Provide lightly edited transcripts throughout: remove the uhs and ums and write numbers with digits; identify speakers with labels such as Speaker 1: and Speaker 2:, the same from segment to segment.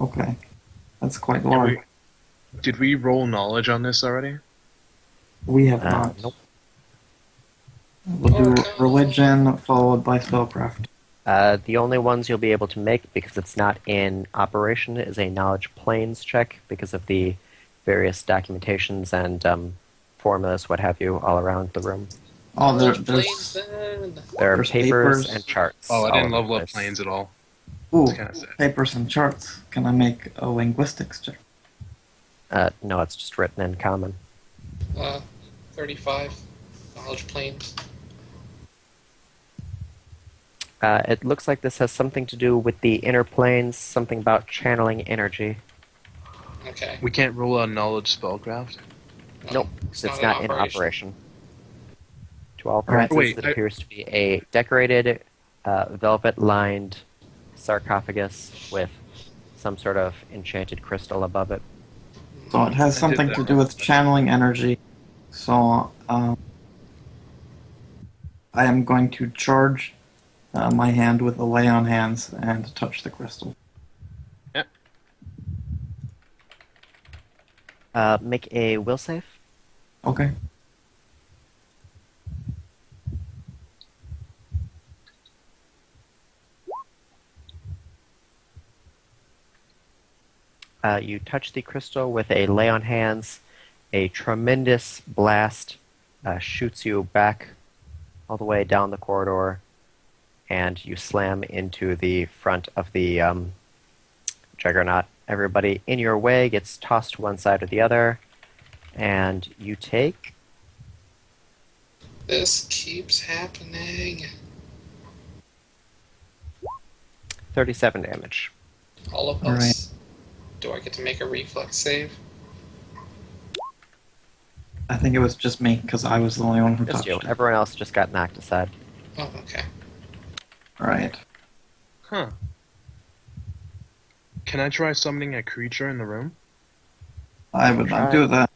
Speaker 1: Okay. That's quite large.
Speaker 2: Did we roll knowledge on this already?
Speaker 1: We have not.
Speaker 3: Nope.
Speaker 1: We'll do religion followed by spellcraft.
Speaker 3: The only ones you'll be able to make, because it's not in operation, is a knowledge planes check because of the various documentations and formulas, what have you, all around the room.
Speaker 1: Oh,
Speaker 4: Planes then.
Speaker 3: There are
Speaker 1: There's
Speaker 3: papers
Speaker 1: papers.
Speaker 3: and charts.
Speaker 2: Oh, I
Speaker 3: all
Speaker 2: didn't
Speaker 3: over the
Speaker 2: level up
Speaker 3: place.
Speaker 2: planes at all.
Speaker 1: ooh,
Speaker 2: It's kind of sad.
Speaker 1: papers and charts. Can I make a linguistics check?
Speaker 3: No, it's just written in common.
Speaker 4: 35. Knowledge planes.
Speaker 3: It looks like this has something to do with the inner planes, something about channeling energy.
Speaker 4: Okay.
Speaker 2: We can't roll out knowledge spellcraft.
Speaker 3: Nope, because it's not in operation. To all
Speaker 1: Alright.
Speaker 3: appearances,
Speaker 2: Wait,
Speaker 3: it
Speaker 2: I-
Speaker 3: appears to be a decorated, velvet-lined sarcophagus with some sort of enchanted crystal above it.
Speaker 1: So it has
Speaker 2: I did
Speaker 1: something
Speaker 2: that
Speaker 1: to do
Speaker 2: wrong.
Speaker 1: with channeling energy. So I am going to charge my hand with a lay on hands and touch the crystal.
Speaker 3: Make a will save.
Speaker 1: Okay.
Speaker 3: You touch the crystal with a lay on hands. A tremendous blast shoots you back all the way down the corridor, and you slam into the front of the juggernaut. Everybody in your way gets tossed to one side or the other, and you take
Speaker 4: This keeps happening.
Speaker 3: 37 damage.
Speaker 4: All of
Speaker 1: All
Speaker 4: us.
Speaker 1: right.
Speaker 4: Do I get to make a reflex save?
Speaker 1: I think it was just me because I was the only one who
Speaker 3: Just
Speaker 1: touched
Speaker 3: you.
Speaker 1: it.
Speaker 3: Everyone else just got knocked aside.
Speaker 4: Oh, okay.
Speaker 1: Right.
Speaker 2: Huh. Can I try summoning a creature in the room?
Speaker 1: I would not
Speaker 3: Try.
Speaker 1: do that.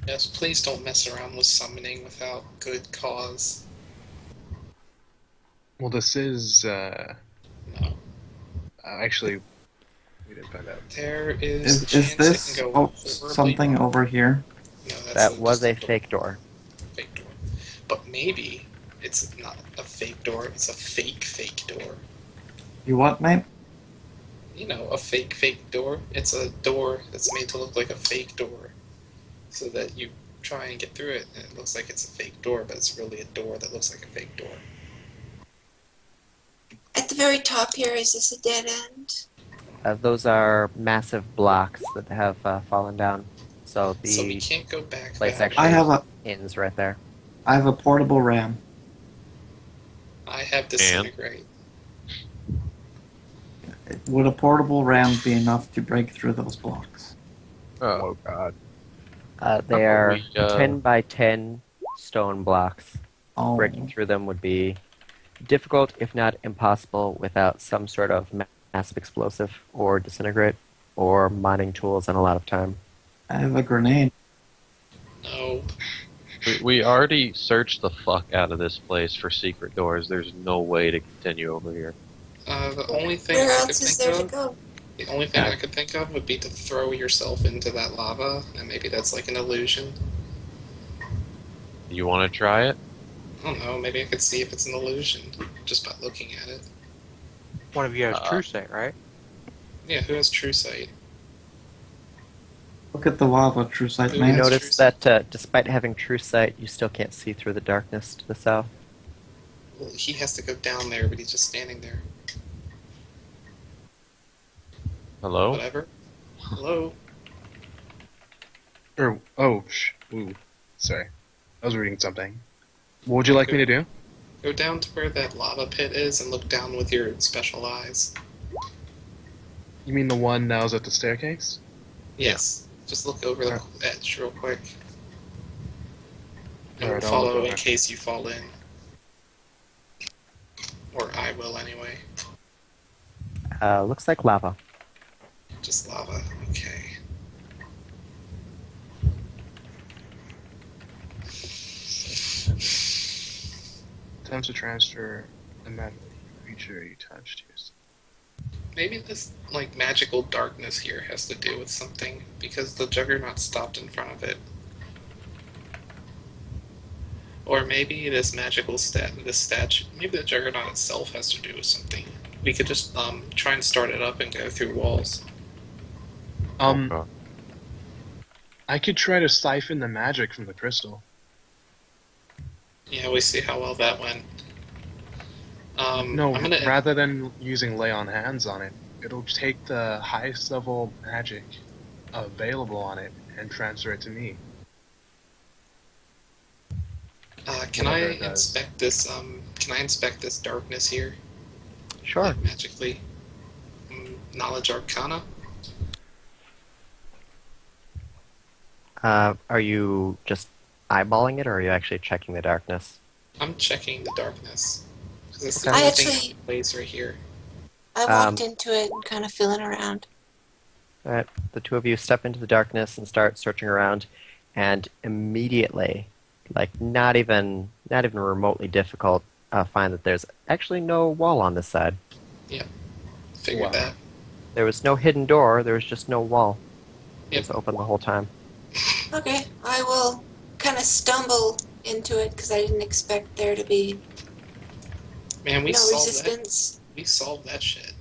Speaker 4: Yes, please don't mess around with summoning without good cause.
Speaker 2: Well, this is,
Speaker 4: No.
Speaker 2: actually, we didn't find out.
Speaker 4: There is a
Speaker 1: Is
Speaker 4: chance
Speaker 1: this
Speaker 4: it can go horribly
Speaker 1: something
Speaker 4: wrong.
Speaker 1: over here?
Speaker 4: No, that's
Speaker 3: That was
Speaker 4: just
Speaker 3: a fake door.
Speaker 4: fake door. But maybe it's not a fake door, it's a fake door.
Speaker 1: You what, mate?
Speaker 4: You know, a fake door. It's a door that's made to look like a fake door. So that you try and get through it, and it looks like it's a fake door, but it's really a door that looks like a fake door.
Speaker 5: At the very top here, is this a dead end?
Speaker 3: Those are massive blocks that have fallen down. So the
Speaker 4: So we can't go back
Speaker 3: place
Speaker 4: that
Speaker 3: actually
Speaker 1: I have a
Speaker 3: ends right there.
Speaker 1: portable ram.
Speaker 4: I have disintegrate.
Speaker 1: Would a portable ram be enough to break through those blocks?
Speaker 6: Oh God.
Speaker 3: They are
Speaker 6: we,
Speaker 3: 10 by 10 stone blocks.
Speaker 1: Oh,
Speaker 3: Breaking through them would be difficult, if not impossible, without some sort of massive explosive or disintegrate or mining tools and a lot of time.
Speaker 1: I have a grenade.
Speaker 4: No.
Speaker 6: We already searched the fuck out of this place for secret doors. There's no way to continue over here.
Speaker 4: The only thing
Speaker 5: Where
Speaker 4: I could
Speaker 5: else is
Speaker 4: think
Speaker 5: there to
Speaker 4: of,
Speaker 5: go?
Speaker 4: the only thing I could think of would be to throw yourself into that lava, and maybe that's like an illusion.
Speaker 6: You want to try it?
Speaker 4: I don't know. Maybe I could see if it's an illusion just by looking at it.
Speaker 7: One of you has true sight, right?
Speaker 4: Yeah, who has true sight?
Speaker 1: Look at the lava, true sight,
Speaker 4: Who
Speaker 3: You
Speaker 1: man.
Speaker 4: knows?
Speaker 3: notice
Speaker 4: true
Speaker 3: that despite having true sight, you still can't see through the darkness to the south.
Speaker 4: Well, he has to go down there, but he's just standing there.
Speaker 6: Hello?
Speaker 4: Whatever. Hello.
Speaker 2: Ooh, sorry. I was reading something. What would you like me to do?
Speaker 4: Go down to where that lava pit is and look down with your special eyes.
Speaker 2: You mean the one that was at the staircase?
Speaker 4: Yes. Just look over the edge real quick. And
Speaker 2: Alright, I'll
Speaker 4: follow
Speaker 2: look
Speaker 4: in
Speaker 2: over.
Speaker 4: case you fall in. Or I will anyway.
Speaker 3: Looks like lava.
Speaker 4: Just lava. Okay.
Speaker 2: Attempt to transfer the magic creature you touched.
Speaker 4: Maybe this like magical darkness here has to do with something because the Juggernaut stopped in front of it. Or maybe this magical this statue, maybe the Juggernaut itself has to do with something. We could just try and start it up and go through walls.
Speaker 6: Okay.
Speaker 2: I could try to siphon the magic from the crystal.
Speaker 4: Yeah, we see how well that went.
Speaker 2: No,
Speaker 4: I'm gonna
Speaker 2: rather than using lay on hands on it, it'll take the highest level magic available on it and transfer it to me.
Speaker 4: can I
Speaker 2: Whatever it does.
Speaker 4: inspect this? Can I inspect this darkness here?
Speaker 3: Sure.
Speaker 4: Like, magically. Knowledge Arcana.
Speaker 3: Are you just eyeballing it, or are you actually checking the darkness?
Speaker 4: I'm checking the darkness because it's the
Speaker 3: Okay.
Speaker 4: only
Speaker 5: I
Speaker 4: thing
Speaker 5: actually-
Speaker 4: in place right here.
Speaker 5: I walked into it and kind of feeling around.
Speaker 3: All right, the two of you step into the darkness and start searching around, and immediately, like not even remotely difficult, find that there's actually no wall on this side.
Speaker 4: Figured
Speaker 2: Wow.
Speaker 4: that.
Speaker 3: There was no hidden door. There was just no wall.
Speaker 4: Yep.
Speaker 3: It was open the whole time.
Speaker 5: Okay, I will kind of stumble into it because I didn't expect there to be
Speaker 4: Man, we
Speaker 5: no
Speaker 4: solved that.
Speaker 5: resistance.
Speaker 4: We solved that shit.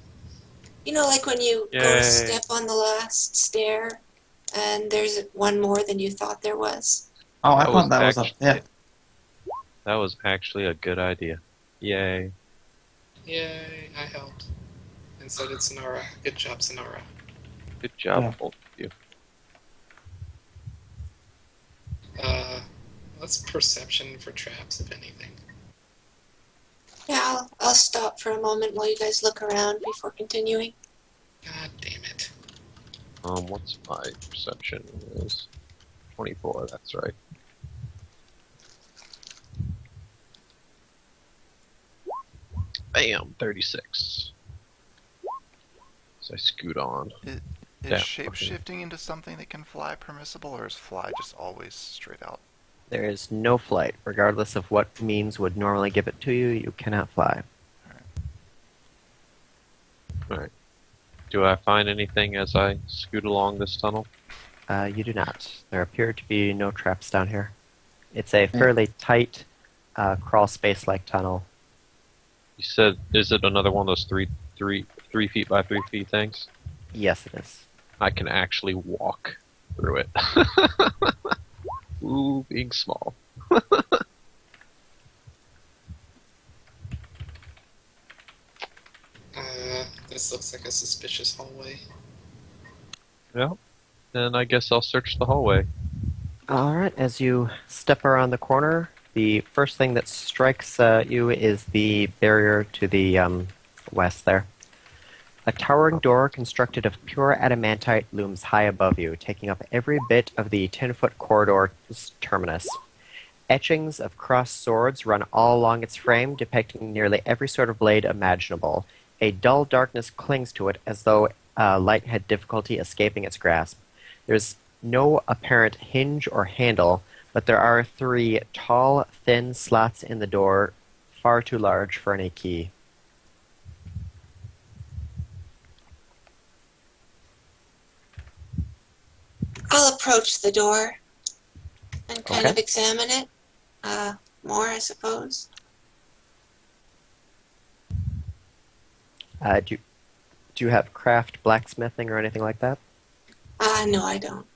Speaker 5: You know, like when you go
Speaker 6: Yay.
Speaker 5: to step on the last stair and there's one more than you thought there was.
Speaker 1: Oh, I
Speaker 6: That
Speaker 1: thought that was
Speaker 6: actually-
Speaker 1: yeah.
Speaker 6: That was actually a good idea. Yay.
Speaker 4: Yay, I helped. And so did Sinarra. Good job, Sinarra.
Speaker 6: Good job,
Speaker 1: Yeah.
Speaker 6: both of you.
Speaker 4: What's perception for traps, if anything?
Speaker 5: Yeah, I'll stop for a moment while you guys look around before continuing.
Speaker 4: God damn it.
Speaker 6: What's my perception is 24, that's right. Bam, 36. So I scoot on.
Speaker 8: Is
Speaker 6: Yeah,
Speaker 8: shape
Speaker 6: okay.
Speaker 8: shifting into something that can fly permissible, or is fly just always straight out?
Speaker 3: There is no flight, regardless of what means would normally give it to you. You cannot fly.
Speaker 6: Alright. Do I find anything as I scoot along this tunnel?
Speaker 3: You do not. There appear to be no traps down here. It's a fairly tight, crawl space-like tunnel.
Speaker 6: You said, is it another one of those three feet by 3 feet things?
Speaker 3: Yes, it is.
Speaker 6: I can actually walk through it. Ooh, being small.
Speaker 4: This looks like a suspicious hallway.
Speaker 6: Well, then I guess I'll search the hallway.
Speaker 3: Alright, as you step around the corner, the first thing that strikes you is the barrier to the west there. A towering door constructed of pure adamantite looms high above you, taking up every bit of the 10-foot corridor's terminus. Etchings of crossed swords run all along its frame, depicting nearly every sort of blade imaginable. A dull darkness clings to it as though light had difficulty escaping its grasp. There's no apparent hinge or handle, but there are 3 tall, thin slots in the door, far too large for any key.
Speaker 5: I'll approach the door and kind
Speaker 3: Okay.
Speaker 5: of examine it more, I suppose.
Speaker 3: Do you have craft blacksmithing or anything like that?
Speaker 5: No, I don't.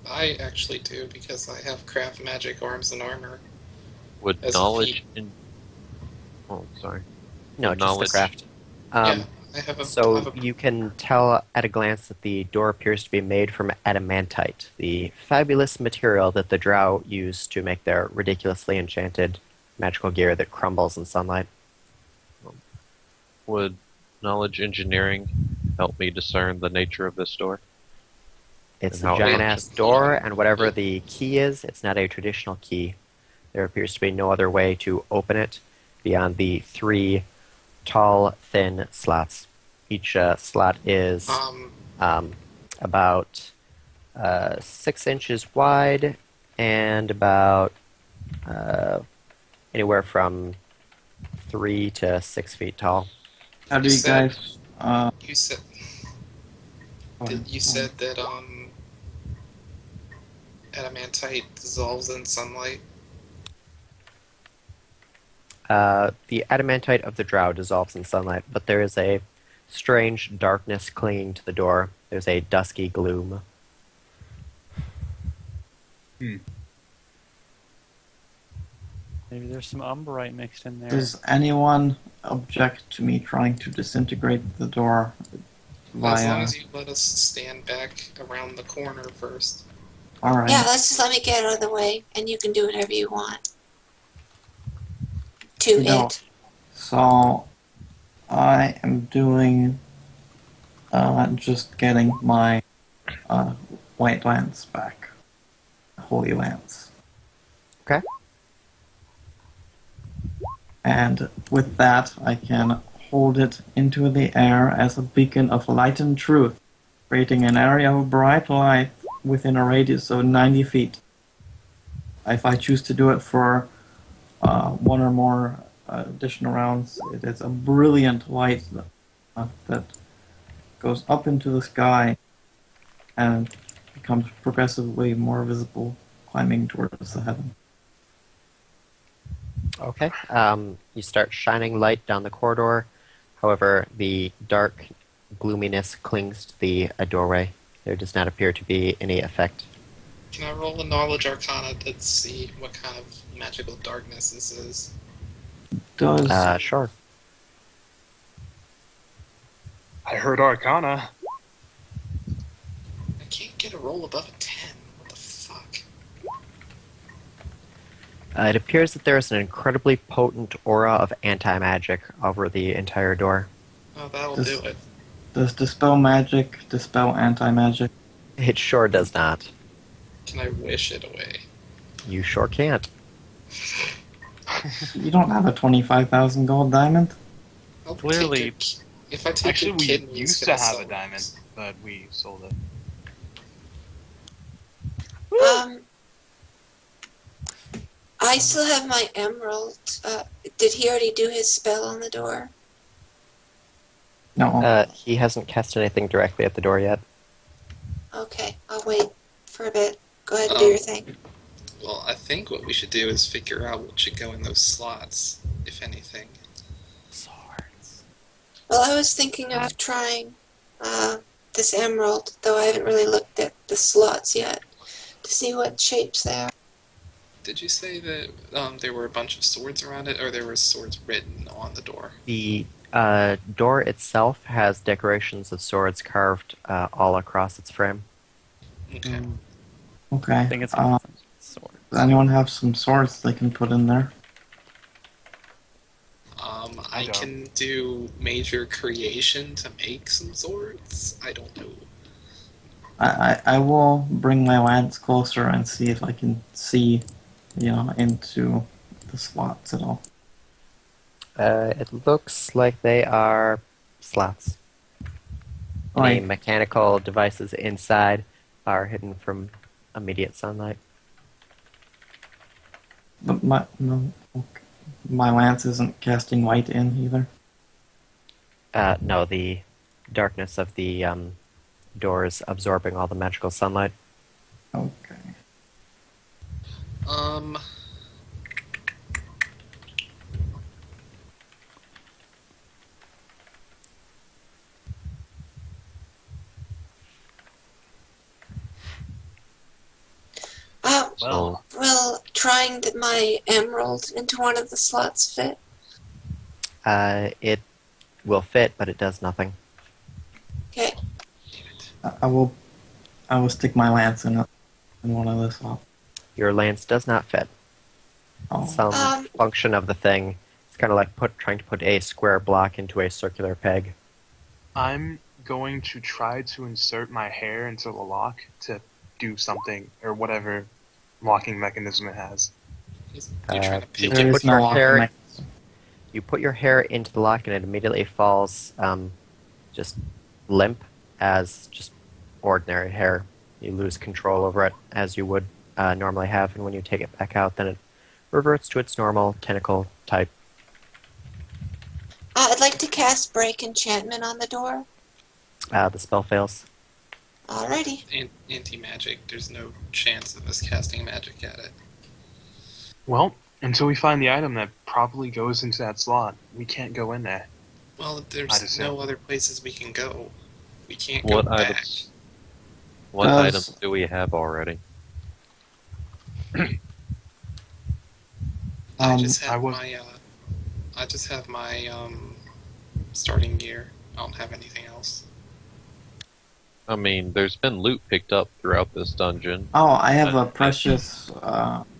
Speaker 4: I actually do because I have craft magic arms and armor.
Speaker 6: Would
Speaker 4: As a
Speaker 6: knowledge
Speaker 4: feat.
Speaker 6: in... Oh, sorry.
Speaker 3: No,
Speaker 6: With
Speaker 3: just
Speaker 6: knowledge.
Speaker 3: the craft.
Speaker 4: Yeah, I have a. I
Speaker 3: So
Speaker 4: have a
Speaker 3: you can tell at a glance that the door appears to be made from adamantite, the fabulous material that the drow use to make their ridiculously enchanted magical gear that crumbles in sunlight.
Speaker 6: Would knowledge engineering help me discern the nature of this door?
Speaker 3: It's
Speaker 6: And
Speaker 3: a
Speaker 6: how
Speaker 3: giant
Speaker 6: it
Speaker 3: ass
Speaker 6: works.
Speaker 3: door, and whatever the key is, it's not a traditional key. There appears to be no other way to open it beyond the 3 tall, thin slots. Each slot is about 6 inches wide and about anywhere from 3 to 6 feet tall.
Speaker 1: How do
Speaker 4: You
Speaker 1: you
Speaker 4: said-
Speaker 1: guys?
Speaker 4: You said
Speaker 1: Go ahead.
Speaker 4: you said that adamantite dissolves in sunlight.
Speaker 3: The adamantite of the drow dissolves in sunlight, but there is a strange darkness clinging to the door. There's a dusky gloom.
Speaker 9: Maybe there's some umbrite mixed in there.
Speaker 1: Does anyone object to me trying to disintegrate the door
Speaker 4: As long
Speaker 1: via?
Speaker 4: as you let us stand back around the corner first.
Speaker 1: All right.
Speaker 5: Yeah, let's just let me get out of the way, and you can do whatever you want. To
Speaker 1: No.
Speaker 5: it.
Speaker 1: So I am doing just getting my white lance back, holy lance.
Speaker 3: Okay.
Speaker 1: And with that, I can hold it into the air as a beacon of light and truth, creating an area of bright light within a radius of 90 feet. If I choose to do it for one or more additional rounds, it is a brilliant light that goes up into the sky and becomes progressively more visible, climbing towards the heaven.
Speaker 3: Okay. You start shining light down the corridor. However, the dark gloominess clings to the doorway. There does not appear to be any effect.
Speaker 4: Can I roll a knowledge arcana to see what kind of magical darkness this is?
Speaker 1: Does
Speaker 3: Sure.
Speaker 2: I heard Arcana.
Speaker 4: I can't get a roll above a 10. What the fuck?
Speaker 3: It appears that there is an incredibly potent aura of anti-magic over the entire door.
Speaker 4: Oh, that'll
Speaker 1: This-
Speaker 4: do it.
Speaker 1: does dispel magic dispel anti-magic?
Speaker 3: It sure does not.
Speaker 4: Can I wish it away?
Speaker 3: You sure can't.
Speaker 1: You don't have a 25,000 gold diamond?
Speaker 4: I'll
Speaker 9: Clearly-
Speaker 4: take your if I take
Speaker 2: Actually,
Speaker 4: your
Speaker 2: we
Speaker 4: kidneys,
Speaker 2: used
Speaker 4: can
Speaker 2: to
Speaker 4: I
Speaker 2: have
Speaker 4: sell
Speaker 2: a
Speaker 4: them?
Speaker 2: diamond, but we sold it.
Speaker 5: I still have my emerald. Did he already do his spell on the door?
Speaker 1: No.
Speaker 3: He hasn't cast anything directly at the door yet.
Speaker 5: Okay, I'll wait for a bit. Go ahead and do your thing.
Speaker 4: Well, I think what we should do is figure out what should go in those slots, if anything.
Speaker 3: Swords.
Speaker 5: Well, I was thinking of trying this emerald, though I haven't really looked at the slots yet to see what shapes they are.
Speaker 4: Did you say that there were a bunch of swords around it, or there were swords written on the door?
Speaker 3: The door itself has decorations of swords carved all across its frame.
Speaker 4: Okay.
Speaker 1: Okay.
Speaker 9: I think it's gonna be some sword.
Speaker 1: Does anyone have some swords they can put in there?
Speaker 4: I
Speaker 2: don't.
Speaker 4: can do major creation to make some swords. I don't know.
Speaker 1: I will bring my lance closer and see if I can see, into the slots at all.
Speaker 3: It looks like they are slots. The
Speaker 1: Right.
Speaker 3: mechanical devices inside are hidden from immediate sunlight.
Speaker 1: But my lance isn't casting light in either.
Speaker 3: No, the darkness of the door is absorbing all the magical sunlight.
Speaker 1: Okay.
Speaker 3: So,
Speaker 5: Will trying my emerald into one of the slots fit?
Speaker 3: it will fit, but it does nothing.
Speaker 5: Okay.
Speaker 1: I will stick my lance in one of the slots.
Speaker 3: Your lance does not fit.
Speaker 1: Oh.
Speaker 3: Some function of the thing. It's kind of like trying to put a square block into a circular peg.
Speaker 2: I'm going to try to insert my hair into the lock to do something, or whatever locking mechanism it has.
Speaker 4: You're trying to
Speaker 3: you
Speaker 4: pick
Speaker 1: There
Speaker 4: it.
Speaker 3: put
Speaker 1: is no
Speaker 3: your
Speaker 1: locking
Speaker 3: hair-
Speaker 1: mechanism.
Speaker 3: You put your hair into the lock and it immediately falls just limp as just ordinary hair. You lose control over it as you would normally have, and when you take it back out, then it reverts to its normal tentacle type.
Speaker 5: I'd like to cast Break Enchantment on the door.
Speaker 3: The spell fails.
Speaker 5: Alrighty.
Speaker 4: Anti-magic. There's no chance of us casting magic at it.
Speaker 2: Well, until we find the item that properly goes into that slot, we can't go in there.
Speaker 4: Well,
Speaker 2: I'd
Speaker 4: there's
Speaker 2: assume.
Speaker 4: no other places we can go. We can't go
Speaker 6: What
Speaker 4: back.
Speaker 6: items? What
Speaker 1: Does-
Speaker 6: items do we have already?
Speaker 4: I just
Speaker 2: I
Speaker 4: have
Speaker 2: was-
Speaker 4: my starting gear. I don't have anything else.
Speaker 6: I mean, there's been loot picked up throughout this dungeon.
Speaker 1: Oh, I have a precious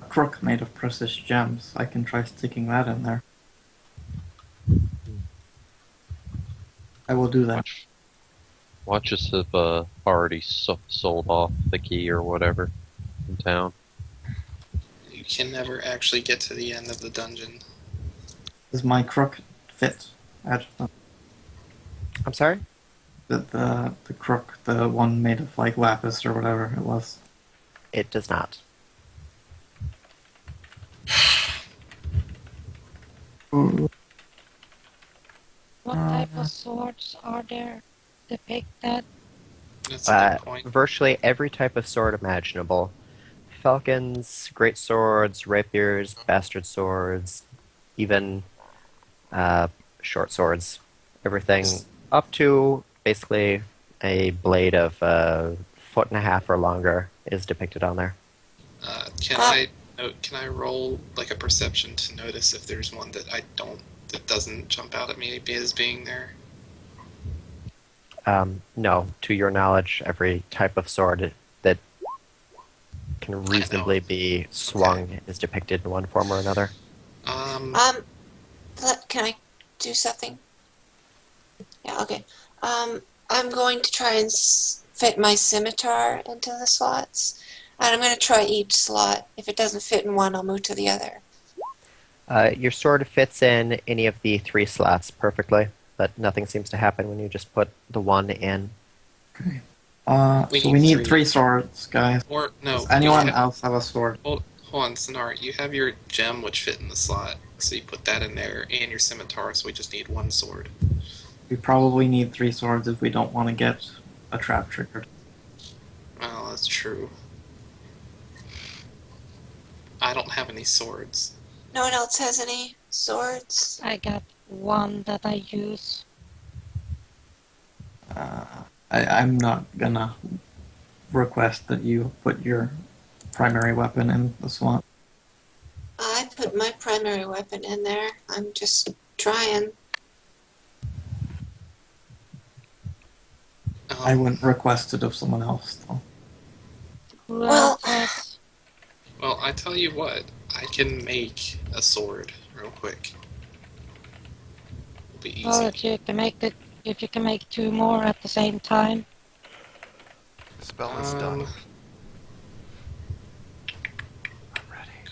Speaker 1: crook made of precious gems. I can try sticking that in there. I will do that.
Speaker 6: Watch us have already sold off the key or whatever in town.
Speaker 4: You can never actually get to the end of the dungeon.
Speaker 1: Does my crook fit? Adjatha?
Speaker 3: I'm sorry?
Speaker 1: The crook, the one made of like lapis or whatever it was.
Speaker 3: It does not.
Speaker 1: Ooh.
Speaker 10: What type of swords are there depicted?
Speaker 4: That's a good point.
Speaker 3: Virtually every type of sword imaginable. Falcons, great swords, rapiers, bastard swords, even short swords. Everything up to basically a blade of a foot and a half or longer is depicted on there.
Speaker 4: Can I roll like a perception to notice if there's one that that doesn't jump out at me as being there?
Speaker 3: No, to your knowledge, every type of sword that can reasonably be swung is depicted in one form or another.
Speaker 5: Can I do something? Yeah, okay. I'm going to try and fit my scimitar into the slots. And I'm going to try each slot. If it doesn't fit in one, I'll move to the other.
Speaker 3: Your sword fits in any of the 3 slots perfectly, but nothing seems to happen when you just put the one in.
Speaker 1: Okay.
Speaker 4: We
Speaker 1: So
Speaker 4: need
Speaker 1: we need
Speaker 4: 3.
Speaker 1: 3 swords, guys.
Speaker 4: Or no.
Speaker 1: Does anyone
Speaker 4: you have-
Speaker 1: else have a sword?
Speaker 4: Hold on, Sinarra. You have your gem which fit in the slot, so you put that in there, and your scimitar. So we just need 1 sword.
Speaker 1: We probably need 3 swords if we don't want to get a trap triggered.
Speaker 4: Well, that's true. I don't have any swords.
Speaker 5: No one else has any swords?
Speaker 10: I got one that I use.
Speaker 1: I'm not gonna request that you put your primary weapon in the slot.
Speaker 5: I put my primary weapon in there. I'm just trying.
Speaker 1: I wouldn't request it of someone else, though.
Speaker 10: Who
Speaker 5: Well-
Speaker 10: else has?
Speaker 4: Well, I tell you what. I can make a sword real quick. It'll be easy.
Speaker 10: Well, if you can make 2 more at the same time.
Speaker 8: Spell is done.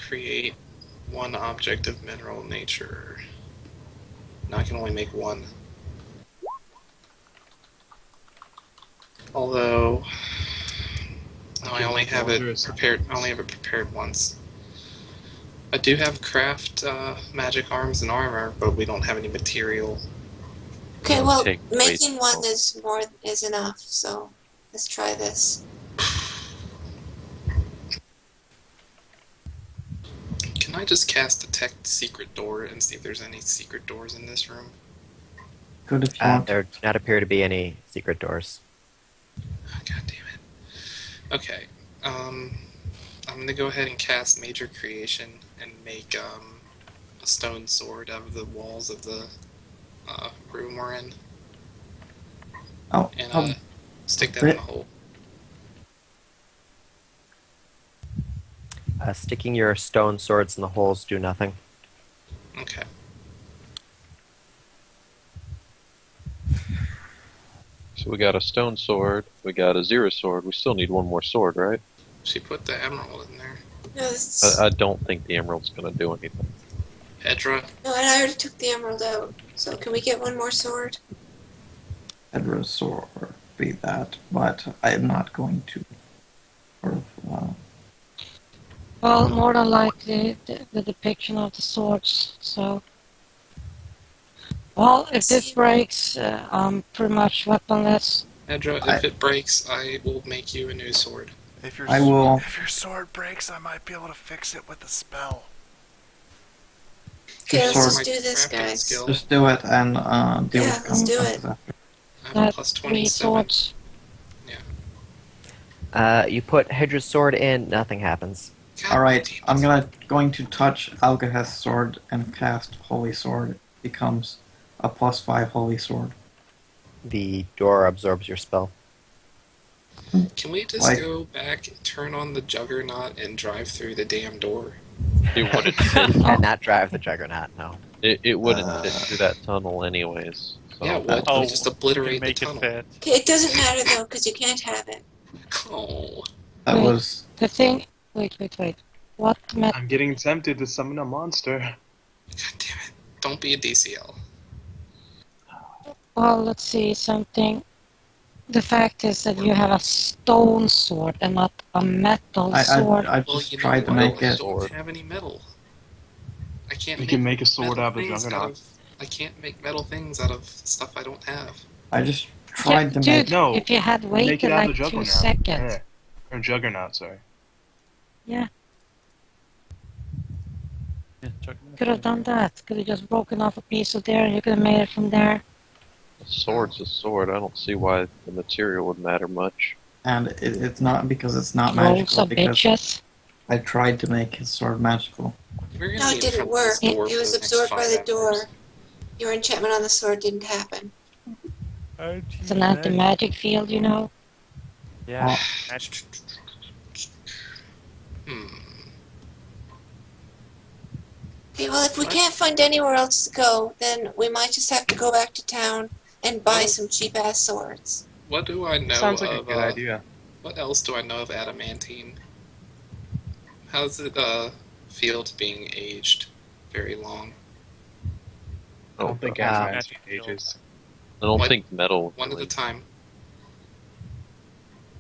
Speaker 4: Create 1 object of mineral nature. Now I can only make 1. Although, no, I only have it prepared. I only have it prepared once. I do have craft magic arms and armor, but we don't have any material.
Speaker 5: Okay,
Speaker 6: It'll
Speaker 5: well,
Speaker 6: take
Speaker 5: making
Speaker 6: weight.
Speaker 5: 1 is enough, so let's try this.
Speaker 4: Can I just cast detect secret door and see if there's any secret doors in this room?
Speaker 1: Good if you want.
Speaker 3: There do not appear to be any secret doors.
Speaker 4: Oh, God damn it. Okay. I'm gonna go ahead and cast Major Creation and make a stone sword out of the walls of the room we're in,
Speaker 1: Oh,
Speaker 4: and stick that in the hole.
Speaker 3: Sticking your stone swords in the holes do nothing.
Speaker 4: Okay.
Speaker 6: So we got a stone sword, we got a 0 sword, we still need 1 more sword, right?
Speaker 4: She put the emerald in there.
Speaker 5: No, this,
Speaker 6: I don't think the emerald's gonna do anything.
Speaker 4: Edra,
Speaker 5: no, and I already took the emerald out. So can we get 1 more sword?
Speaker 1: Edra's sword be that, but I am not going to. Sort of,
Speaker 10: Well, more than likely the depiction of the swords. So Well, if this breaks, I'm pretty much weaponless.
Speaker 4: Edra, if it breaks, I will make you a new sword.
Speaker 8: If your
Speaker 1: I will.
Speaker 8: if your sword breaks, I might be able to fix it with a spell.
Speaker 5: Okay, let's
Speaker 1: sword.
Speaker 5: just do this,
Speaker 4: Crafting
Speaker 5: guys.
Speaker 4: skill.
Speaker 1: Just do it and deal
Speaker 5: Yeah,
Speaker 1: with
Speaker 5: let's do
Speaker 1: consequences
Speaker 5: it.
Speaker 1: after.
Speaker 4: I have a
Speaker 10: That's
Speaker 4: plus
Speaker 10: 3
Speaker 4: 27.
Speaker 10: swords.
Speaker 3: You put Hydra's sword in, nothing happens.
Speaker 4: God
Speaker 1: Alright,
Speaker 4: damn it.
Speaker 1: I'm going to touch Algaheth's sword and cast Holy Sword. It becomes a +5 Holy Sword.
Speaker 3: The door absorbs your spell.
Speaker 4: Can we just
Speaker 1: Like-
Speaker 4: go back, turn on the juggernaut, and drive through the damn door?
Speaker 6: It wouldn't
Speaker 3: And not drive the juggernaut, no.
Speaker 6: it wouldn't fit through that tunnel anyways. So
Speaker 4: Yeah, what?
Speaker 9: Oh,
Speaker 4: We just
Speaker 9: you
Speaker 4: obliterate
Speaker 9: can make
Speaker 4: the
Speaker 9: it
Speaker 4: tunnel.
Speaker 9: fit.
Speaker 5: Okay, it doesn't matter though, because you can't have it.
Speaker 4: Oh.
Speaker 1: That
Speaker 10: Wait.
Speaker 1: was...
Speaker 10: The thing. Wait. What met?
Speaker 2: I'm getting tempted to summon a monster.
Speaker 4: God damn it. Don't be a DCL.
Speaker 10: Well, let's see something. The fact is that you have a stone sword and not a metal sword.
Speaker 1: I
Speaker 4: Well,
Speaker 1: just
Speaker 4: you know
Speaker 1: tried to
Speaker 4: what?
Speaker 1: make
Speaker 4: I
Speaker 1: it...
Speaker 4: don't have any metal. I can't
Speaker 2: You can make a sword
Speaker 4: metal
Speaker 2: out of a
Speaker 4: things
Speaker 2: juggernaut.
Speaker 4: I can't make metal things out of stuff I don't have.
Speaker 1: I just tried to
Speaker 10: Dude,
Speaker 1: make...
Speaker 2: No,
Speaker 10: if you had
Speaker 2: Make
Speaker 10: waited
Speaker 2: it out of
Speaker 10: like
Speaker 2: the
Speaker 10: 2
Speaker 2: juggernaut.
Speaker 10: seconds.
Speaker 2: Yeah. Or juggernaut, sorry.
Speaker 10: Yeah,
Speaker 9: Yeah, juggernaut.
Speaker 10: could have done that. Could have just broken off a piece of there and you could have made it from there.
Speaker 6: a sword's a sword. I don't see why the material would matter much.
Speaker 1: And it's not because it's not
Speaker 10: Rolls
Speaker 1: magical,
Speaker 10: of
Speaker 1: because
Speaker 10: bitches.
Speaker 1: I tried to make his sword magical.
Speaker 4: We're gonna
Speaker 5: No,
Speaker 4: be
Speaker 5: it
Speaker 4: in
Speaker 5: didn't
Speaker 4: front of this
Speaker 5: work.
Speaker 4: door
Speaker 5: It
Speaker 4: for
Speaker 5: was
Speaker 4: the next
Speaker 5: absorbed by
Speaker 4: 5
Speaker 5: the
Speaker 4: hours.
Speaker 5: door. Your enchantment on the sword didn't happen.
Speaker 10: It's an anti-magic field, you know.
Speaker 9: Yeah.
Speaker 4: Hmm.
Speaker 5: Okay, well, if we
Speaker 4: What?
Speaker 5: can't find anywhere else to go, then we might just have to go back to town and buy
Speaker 4: Well-
Speaker 5: some cheap-ass swords.
Speaker 4: What do I know
Speaker 2: Sounds like a
Speaker 4: of,
Speaker 2: good idea.
Speaker 4: What else do I know of adamantine? How's it, feel to being aged very long?
Speaker 2: I don't think
Speaker 3: Uh,
Speaker 2: adamantine ages.
Speaker 6: I don't
Speaker 4: What?
Speaker 6: think metal.
Speaker 4: One at a time.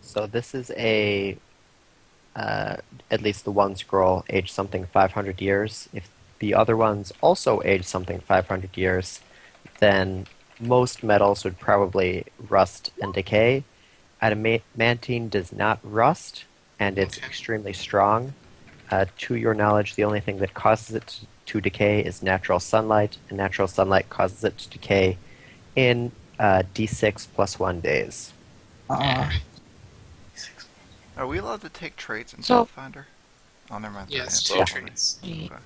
Speaker 3: So this is a, at least the one scroll, age something 500 years. If the other ones also age something 500 years, then most metals would probably rust and decay. Adamantine does not rust, and it's
Speaker 4: Okay.
Speaker 3: extremely strong. To your knowledge, the only thing that causes it to decay is natural sunlight, and natural sunlight causes it to decay in D6 plus 1 days.
Speaker 8: Are we allowed to take traits in
Speaker 10: So-
Speaker 8: Pathfinder? Oh, never mind.
Speaker 4: Yes,
Speaker 8: Okay.
Speaker 4: two traits.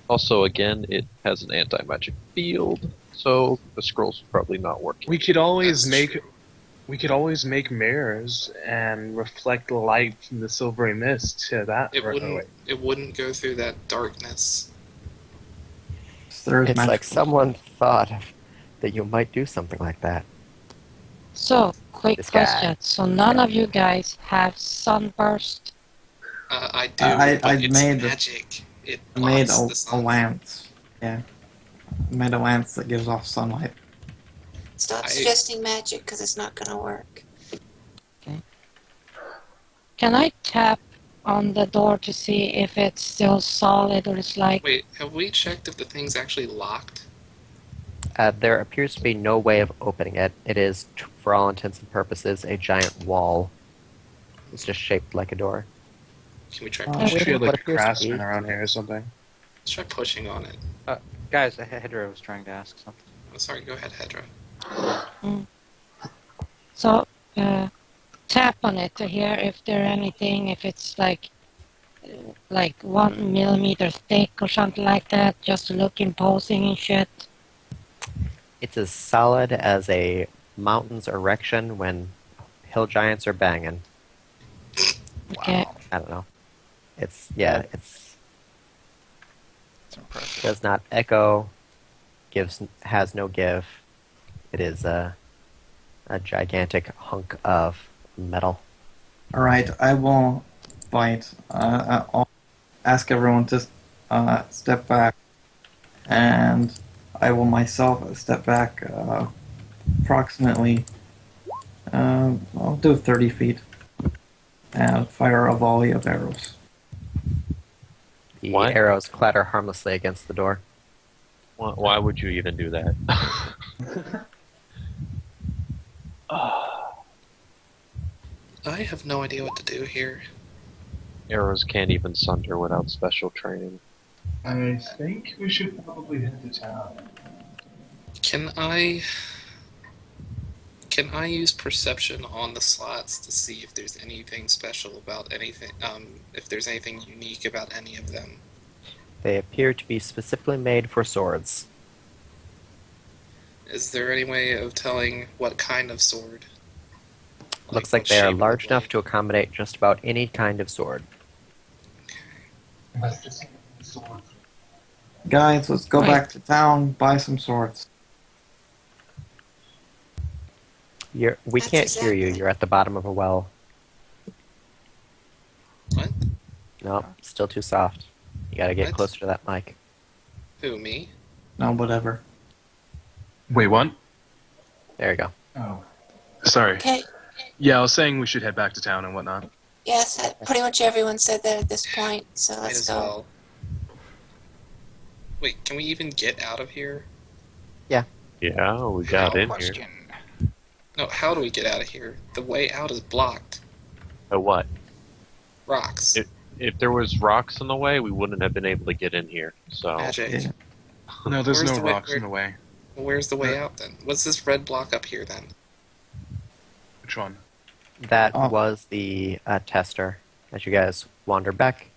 Speaker 6: Also, again, it has an anti-magic field, so the scroll's probably not working.
Speaker 2: We could always
Speaker 4: That's
Speaker 2: make
Speaker 4: true.
Speaker 2: we could always make mirrors and reflect light from the silvery mist to that.
Speaker 4: It
Speaker 2: right
Speaker 4: wouldn't.
Speaker 2: away.
Speaker 4: It wouldn't go through that darkness.
Speaker 1: There's
Speaker 3: It's like
Speaker 1: magical.
Speaker 3: someone thought that you might do something like that.
Speaker 10: So, quick
Speaker 3: This guy.
Speaker 10: question. So none of you guys have sunburst?
Speaker 4: I do,
Speaker 1: I
Speaker 4: but it's
Speaker 1: made the-
Speaker 4: magic. It
Speaker 1: I made
Speaker 4: blocks the
Speaker 1: a
Speaker 4: sun.
Speaker 1: lance. Yeah. I made a lance that gives off sunlight.
Speaker 5: Stop
Speaker 4: I-
Speaker 5: suggesting magic, because it's not going to work.
Speaker 10: Can I tap on the door to see if it's still solid or it's like...
Speaker 4: Wait, have we checked if the thing's actually locked?
Speaker 3: There appears to be no way of opening it. It is, for all intents and purposes, a giant wall. It's just shaped like a door.
Speaker 4: Can we try
Speaker 1: Oh,
Speaker 2: We
Speaker 4: pushing?
Speaker 2: should have
Speaker 3: What
Speaker 2: like a
Speaker 3: appears to
Speaker 2: craftsman
Speaker 3: be-
Speaker 2: around here or something.
Speaker 4: Let's try pushing on it.
Speaker 7: Guys, Hedra was trying to ask something.
Speaker 4: Oh, sorry, go ahead, Hedra.
Speaker 10: So, tap on it to hear if there's anything, if it's like 1 millimeter thick or something like that, just to look imposing and shit.
Speaker 3: It's as solid as a mountain's erection when hill giants are banging.
Speaker 10: Okay.
Speaker 3: I don't know. It's
Speaker 8: It's
Speaker 3: it
Speaker 8: impressive.
Speaker 3: does not echo, has no give. It is a gigantic hunk of metal.
Speaker 1: Alright, I will bite. I'll ask everyone to step back. And I will myself step back approximately, I'll do 30 feet. And fire a volley of arrows.
Speaker 3: The
Speaker 6: What?
Speaker 3: arrows clatter harmlessly against the door.
Speaker 6: Why would you even do that?
Speaker 4: I have no idea what to do here.
Speaker 6: Arrows can't even sunder without special training.
Speaker 2: I think we should probably head to town.
Speaker 4: Can I use perception on the slots to see if there's anything special about anything, if there's anything unique about any of them?
Speaker 3: They appear to be specifically made for swords.
Speaker 4: Is there any way of telling what kind of sword?
Speaker 3: Looks like
Speaker 4: what
Speaker 3: they are
Speaker 4: shape of the
Speaker 3: large enough
Speaker 4: blade?
Speaker 3: to accommodate just about any kind of sword.
Speaker 1: Guys, let's go
Speaker 10: Wait.
Speaker 1: back to town, buy some swords.
Speaker 3: We
Speaker 5: That's
Speaker 3: can't hear you.
Speaker 5: exactly-
Speaker 3: You're at the bottom of a well.
Speaker 4: What?
Speaker 3: No, still too soft. You gotta get
Speaker 4: What?
Speaker 3: closer to that mic.
Speaker 4: Who, me?
Speaker 1: No, whatever.
Speaker 2: Wait, what?
Speaker 3: There you go.
Speaker 2: Oh. Sorry.
Speaker 5: Okay.
Speaker 2: Yeah, I was saying we should head back to town and whatnot.
Speaker 5: Yes, pretty much everyone said that at this point, so
Speaker 4: Might
Speaker 5: let's
Speaker 4: as
Speaker 5: go.
Speaker 4: well. Wait, can we even get out of here?
Speaker 6: Yeah, we got
Speaker 8: No
Speaker 6: in
Speaker 8: question.
Speaker 6: here.
Speaker 4: No, how do we get out of here? The way out is blocked.
Speaker 6: Oh, what?
Speaker 4: Rocks.
Speaker 6: If there was rocks in the way, we wouldn't have been able to get in here. So
Speaker 4: Magic.
Speaker 1: Yeah.
Speaker 2: No, there's
Speaker 4: Where's
Speaker 2: no
Speaker 4: the way-
Speaker 2: rocks in the way.
Speaker 4: Well, where's the way out then? What's this red block up here then?
Speaker 2: Which one?
Speaker 3: That
Speaker 1: Oh.
Speaker 3: was the tester. As you guys wander back,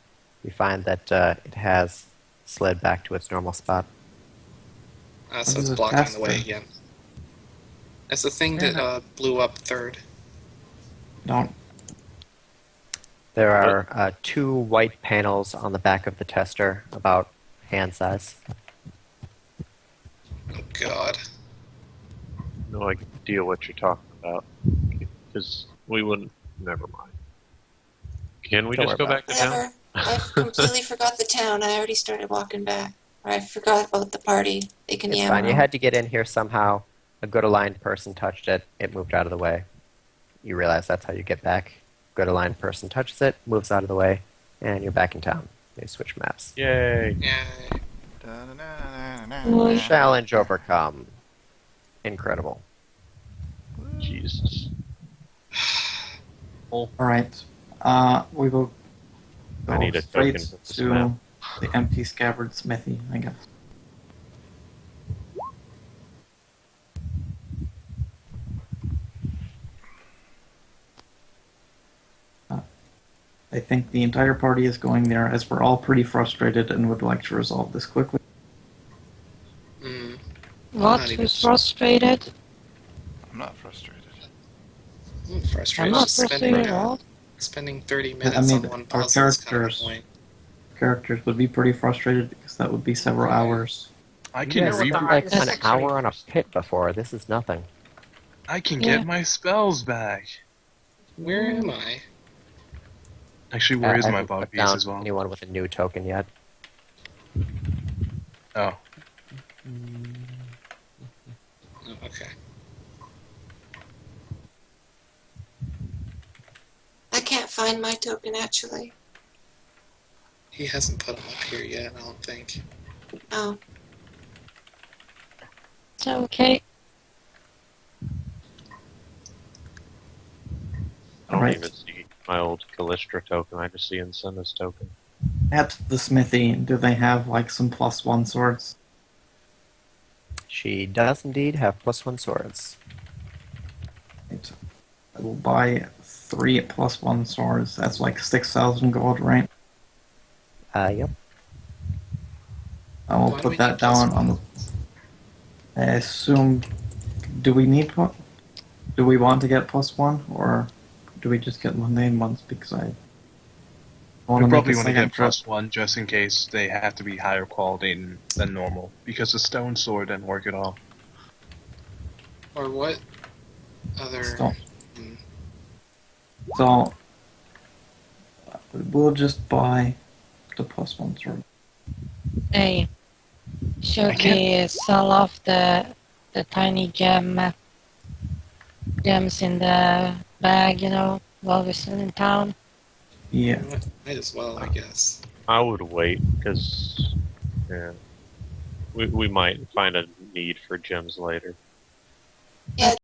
Speaker 3: you find that it has slid back to its normal spot.
Speaker 4: So
Speaker 1: What
Speaker 4: it's
Speaker 1: is a
Speaker 4: blocking the way
Speaker 1: tester?
Speaker 4: again. That's the thing
Speaker 1: Yeah,
Speaker 4: that blew up third.
Speaker 1: Don't.
Speaker 3: There are 2 white panels on the back of the tester, about hand size.
Speaker 4: Oh god.
Speaker 6: no idea what you're talking about. Because we wouldn't. Never mind. Can we
Speaker 3: Don't
Speaker 6: just
Speaker 3: worry
Speaker 6: go
Speaker 3: about
Speaker 6: back to town?
Speaker 5: Whatever. I completely forgot the town. I already started walking back. Or I forgot about the party. They can
Speaker 3: It's
Speaker 5: yam
Speaker 3: fine. You
Speaker 5: around.
Speaker 3: had to get in here somehow. A good aligned person touched it. It moved out of the way. You realize that's how you get back. Good aligned person touches it, moves out of the way, and you're back in town. You switch maps.
Speaker 6: Yay!
Speaker 4: Yeah.
Speaker 10: Well,
Speaker 3: Challenge overcome. Incredible.
Speaker 6: Jesus.
Speaker 1: Alright. We will go
Speaker 6: I need a
Speaker 1: straight
Speaker 6: token for this
Speaker 1: to
Speaker 6: map.
Speaker 1: the empty scabbard smithy, I guess. I think the entire party is going there as we're all pretty frustrated and would like to resolve this quickly.
Speaker 4: Mm.
Speaker 10: What?
Speaker 4: Not even
Speaker 10: Who's
Speaker 4: sure.
Speaker 10: frustrated?
Speaker 8: I'm not frustrated.
Speaker 4: I'm
Speaker 10: I'm
Speaker 4: frustrated.
Speaker 10: not
Speaker 4: Just
Speaker 10: frustrated at all.
Speaker 4: spending 30
Speaker 1: I
Speaker 4: minutes
Speaker 1: mean,
Speaker 4: on one
Speaker 1: our
Speaker 4: puzzle is kind of
Speaker 1: characters-
Speaker 4: annoying.
Speaker 1: Characters would be pretty frustrated because that would be several hours.
Speaker 2: I
Speaker 3: You
Speaker 2: can
Speaker 3: guys spent
Speaker 2: reboot.
Speaker 3: like an
Speaker 10: That's
Speaker 3: hour on a pit before. This is nothing.
Speaker 2: I can
Speaker 10: Yeah.
Speaker 2: get my spells back.
Speaker 4: Where am I?
Speaker 2: Actually, where is
Speaker 3: I
Speaker 2: my
Speaker 3: haven't
Speaker 2: bog
Speaker 3: put
Speaker 2: piece
Speaker 3: down
Speaker 2: as well?
Speaker 3: anyone with a new token yet.
Speaker 2: Oh,
Speaker 4: Oh, okay.
Speaker 5: I can't find my token actually.
Speaker 4: He hasn't put them up here yet, I don't think.
Speaker 5: Oh,
Speaker 10: It's okay.
Speaker 6: I don't
Speaker 1: Alright.
Speaker 6: even see my old Callistra token. I just see Incendi's token.
Speaker 1: At the smithy, do they have like some +1 swords?
Speaker 3: She does indeed have +1 swords.
Speaker 1: Right. I will buy 3 +1 swords. That's like 6,000 gold, right?
Speaker 3: Yep.
Speaker 1: I will
Speaker 4: Why do
Speaker 1: put
Speaker 4: we
Speaker 1: that
Speaker 4: need
Speaker 1: down
Speaker 4: +1?
Speaker 1: on the. I assume. Do we need one? Do we want to get +1, or do we just get mundane ones? Because I want
Speaker 2: we
Speaker 1: to make
Speaker 2: probably
Speaker 1: a
Speaker 2: want to
Speaker 1: second
Speaker 2: get
Speaker 1: trip.
Speaker 2: +1 just in case they have to be higher quality than normal. Because the stone sword didn't work at all.
Speaker 4: Or what other...
Speaker 1: Stone.
Speaker 4: Hmm.
Speaker 1: So we'll just buy the +1 sword.
Speaker 10: Hey, should
Speaker 2: I can't-
Speaker 10: we sell off the tiny gems in the bag, while we're still in town?
Speaker 1: Yeah.
Speaker 4: Might as well, I guess.
Speaker 6: I would wait because, yeah, we might find a need for gems later.
Speaker 5: yeah.